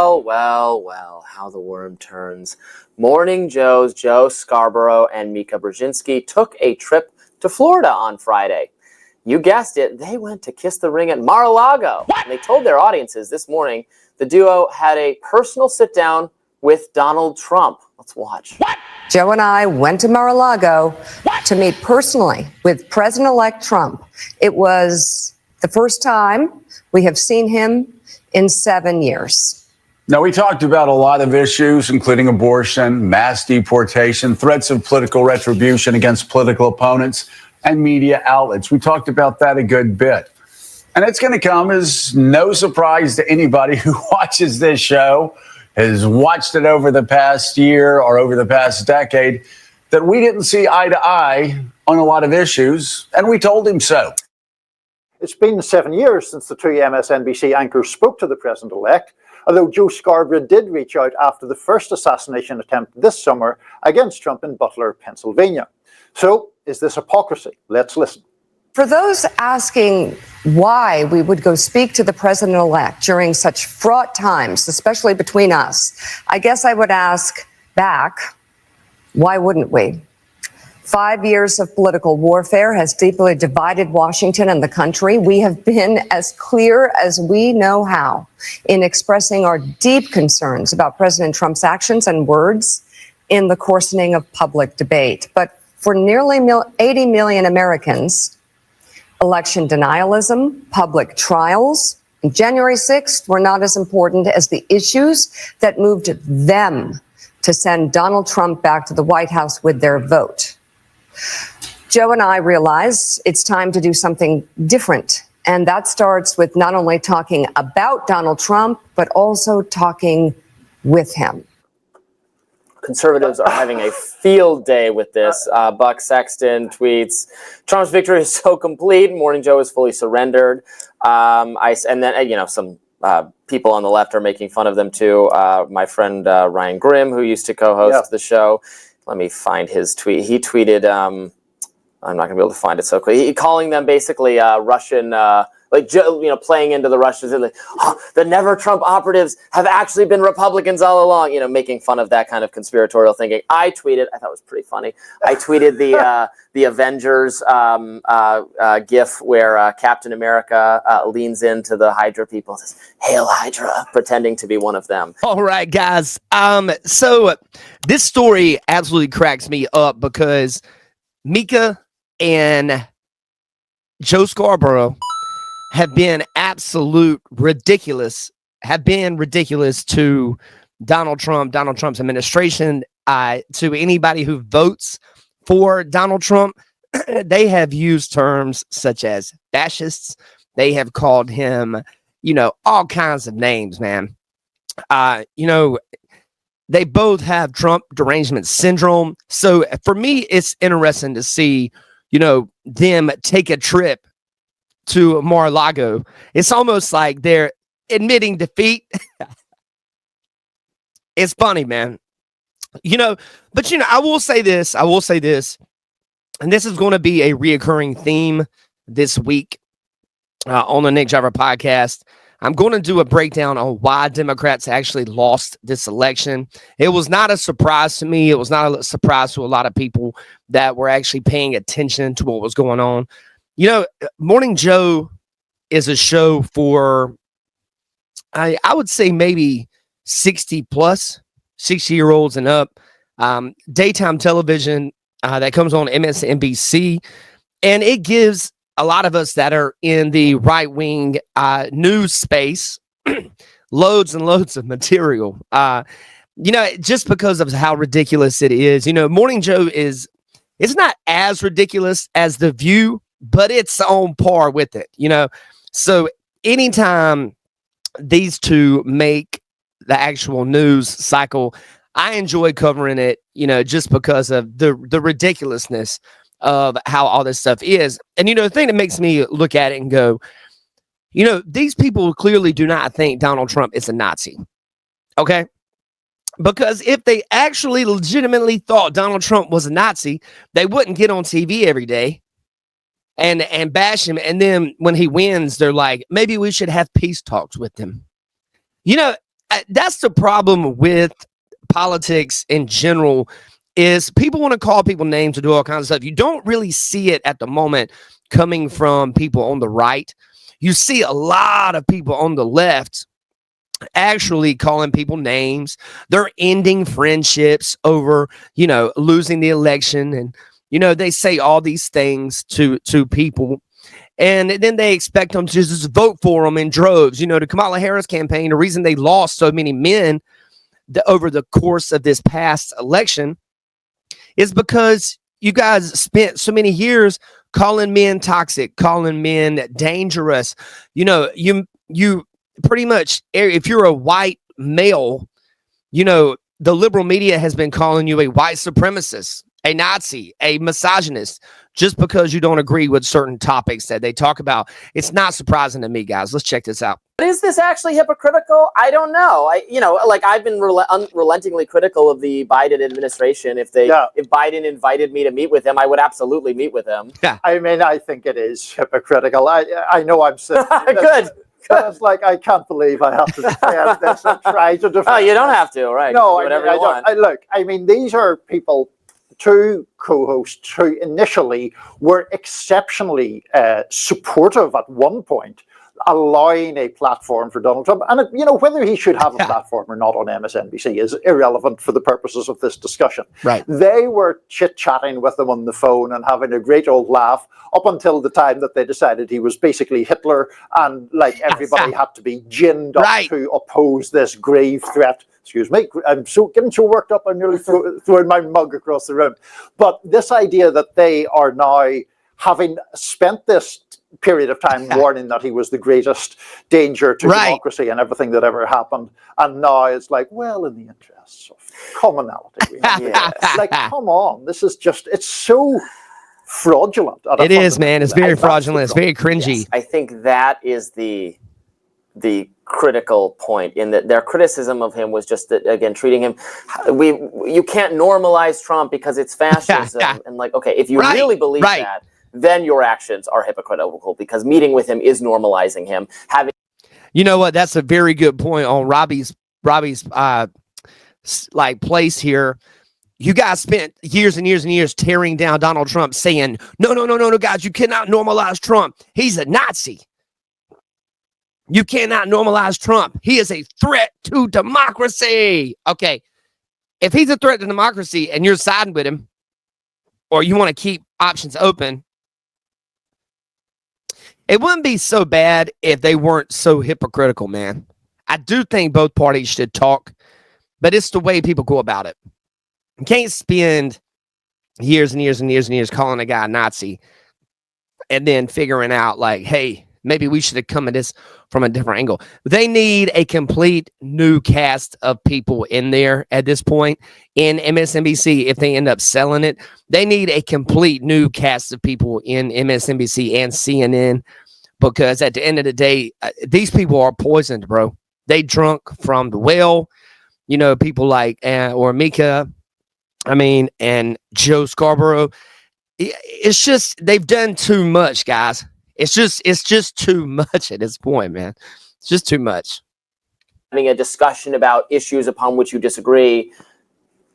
Well, how the worm turns. Morning Joe's Joe Scarborough and Mika Brzezinski took a trip to Florida on Friday. You guessed it, they went to kiss the ring at Mar-a-Lago. And they told their audiences this morning the duo had a personal sit-down with Donald Trump. Let's watch. Joe and I went to Mar-a-Lago to meet personally with President-elect Trump. It was the first time we have seen him in 7 years. Now, we talked about a lot of issues, including abortion, mass deportation, threats of political retribution against political opponents, and media outlets. We talked about that a good bit. And it's going to come as no surprise to anybody who watches this show, has watched it over the past year or over the past decade, that we didn't see eye to eye on a lot of issues, and we told him so. It's been 7 years since the two MSNBC anchors spoke to the president-elect, although Joe Scarborough did reach out after the first assassination attempt this summer against Trump in Butler, Pennsylvania. So, is this hypocrisy? Let's listen. For those asking why we would go speak to the president-elect during such fraught times, especially between us, I guess I would ask back, why wouldn't we? 5 years of political warfare has deeply divided Washington and the country. We have been as clear as we know how in expressing our deep concerns about President Trump's actions and words in the coarsening of public debate. But for nearly 80 million Americans, election denialism, public trials, and January 6th were not as important as the issues that moved them to send Donald Trump back to the White House with their vote. Joe and I realized it's time to do something different. And that starts with not only talking about Donald Trump, but also talking with him. Conservatives are having a field day with this. Buck Sexton tweets, Trump's victory is so complete. Morning Joe is fully surrendered. And then, some people on the left are making fun of them too. My friend Ryan Grimm, who used to co-host the show. Let me find his tweet. He tweeted, I'm not going to be able to find it so quickly. He calling them basically Russian, playing into the Russians. Like, the never Trump operatives have actually been Republicans all along, making fun of that kind of conspiratorial thinking. I tweeted, I thought it was pretty funny. I tweeted the Avengers gif where Captain America leans into the Hydra people and says, "Hail Hydra," pretending to be one of them. All right, guys. So this story absolutely cracks me up because Mika and Joe Scarborough have been ridiculous to Donald Trump's administration, to anybody who votes for Donald Trump. They have used terms such as fascists. They have called him, all kinds of names, man. They both have Trump derangement syndrome. So for me, it's interesting to see, them take a trip to Mar-a-Lago. It's almost like they're admitting defeat. It's funny, man. But I will say this, and this is going to be a reoccurring theme this week on the Nick Driver podcast. I'm going to do a breakdown on why Democrats actually lost this election. It was not a surprise to me. It was not a surprise to a lot of people that were actually paying attention to what was going on. Morning Joe is a show for, I would say maybe 60-year-olds and up. Daytime television that comes on MSNBC. And it gives a lot of us that are in the right-wing news space loads and loads of material. Just because of how ridiculous it is. Morning Joe it's not as ridiculous as The View, but it's on par with it, So anytime these two make the actual news cycle, I enjoy covering it, just because of the ridiculousness of how all this stuff is. And, the thing that makes me look at it and go, these people clearly do not think Donald Trump is a Nazi. Okay? Because if they actually legitimately thought Donald Trump was a Nazi, they wouldn't get on TV every day and bash him. And then when he wins, they're like, maybe we should have peace talks with him. that's the problem with politics in general, is people want to call people names and do all kinds of stuff. You don't really see it at the moment coming from people on the right. You see a lot of people on the left actually calling people names. They're ending friendships over, losing the election. And, they say all these things to people. And then they expect them to just vote for them in droves. The Kamala Harris campaign, the reason they lost so many men over the course of this past election is because you guys spent so many years calling men toxic, calling men dangerous. You pretty much, if you're a white male, the liberal media has been calling you a white supremacist, a Nazi, a misogynist, just because you don't agree with certain topics that they talk about. It's not surprising to me, guys. Let's check this out. But is this actually hypocritical? I don't know. I've been unrelentingly critical of the Biden administration. If Biden invited me to meet with him, I would absolutely meet with him. Yeah. I mean, I think it is hypocritical. I know I'm saying good. It's like, I can't believe I have to defend this and try to defend. Oh, you don't have to, right? No, whatever you want. Look, I mean, these are people, two co-hosts who initially were exceptionally supportive at one point, allowing a platform for Donald Trump. And, whether he should have a platform or not on MSNBC is irrelevant for the purposes of this discussion. Right. They were chit-chatting with him on the phone and having a great old laugh up until the time that they decided he was basically Hitler and, like, everybody had to be ginned up to oppose this grave threat. Excuse me, I'm getting so worked up, I'm nearly throwing my mug across the room. But this idea that they are now, having spent this period of time warning that he was the greatest danger to democracy and everything that ever happened, and now it's like, well, in the interests of commonality, like, come on, this is just, it's so fraudulent. It is, man. It's very fraudulent. It's very cringy. Yes, I think that is the critical point, in that their criticism of him was just that, again, treating him, you can't normalize Trump because it's fascism. And like, okay, if you really believe that, then your actions are hypocritical, because meeting with him is normalizing him. You know what? That's a very good point on Robbie's place here. You guys spent years and years and years tearing down Donald Trump, saying, no, guys, you cannot normalize Trump. He's a Nazi. You cannot normalize Trump. He is a threat to democracy. Okay, if he's a threat to democracy and you're siding with him, or you want to keep options open, it wouldn't be so bad if they weren't so hypocritical, man. I do think both parties should talk, but it's the way people go about it. You can't spend years and years and years and years calling a guy a Nazi and then figuring out, like, hey, maybe we should have come at this from a different angle. They need a complete new cast of people in there at this point in MSNBC. If they end up selling it, they need a complete new cast of people in MSNBC and CNN, because at the end of the day, these people are poisoned, bro. They drunk from the well. People like or Mika, and Joe Scarborough. It's just, they've done too much, guys. It's just too much at this point, man. It's just too much. Having a discussion about issues upon which you disagree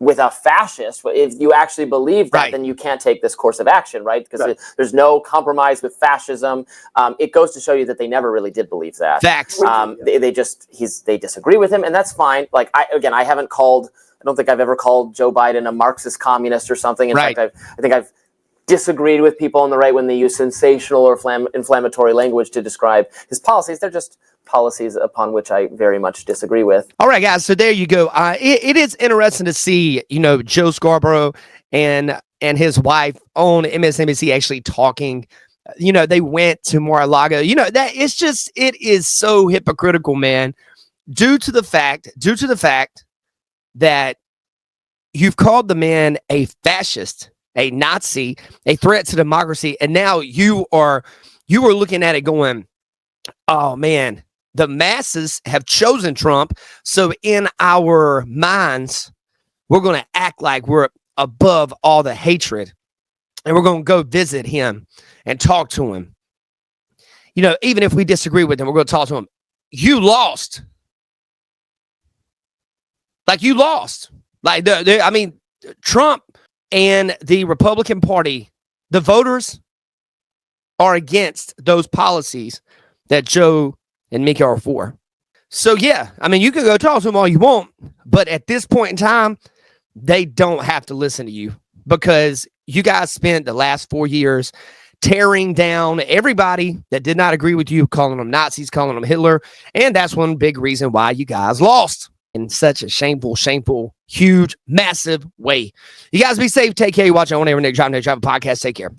with a fascist, if you actually believe that, then you can't take this course of action, right? Because there's no compromise with fascism. It goes to show you that they never really did believe that. Facts. They disagree with him, and that's fine. Like, I don't think I've ever called Joe Biden a Marxist communist or something. In fact, I think I've disagreed with people on the right when they use sensational or inflammatory language to describe his policies. They're just policies upon which I very much disagree with. All right, guys. So there you go. It is interesting to see, Joe Scarborough and his wife on MSNBC actually talking. They went to Mar-a-Lago. It is so hypocritical, man, due to the fact that you've called the man a fascist, a Nazi, a threat to democracy, and now you are looking at it going, oh man, the masses have chosen Trump, so in our minds, we're going to act like we're above all the hatred, and we're going to go visit him and talk to him. Even if we disagree with him, we're going to talk to him. You lost. Like, you lost. Like, I mean, Trump and the Republican Party, the voters are against those policies that Joe and Mickey are for. So, yeah, I mean, you can go talk to them all you want, but at this point in time, they don't have to listen to you, because you guys spent the last 4 years tearing down everybody that did not agree with you, calling them Nazis, calling them Hitler. And that's one big reason why you guys lost in such a shameful, huge, massive way. You guys be safe. Take care. You watch on Air Nick Drive podcast. Take care.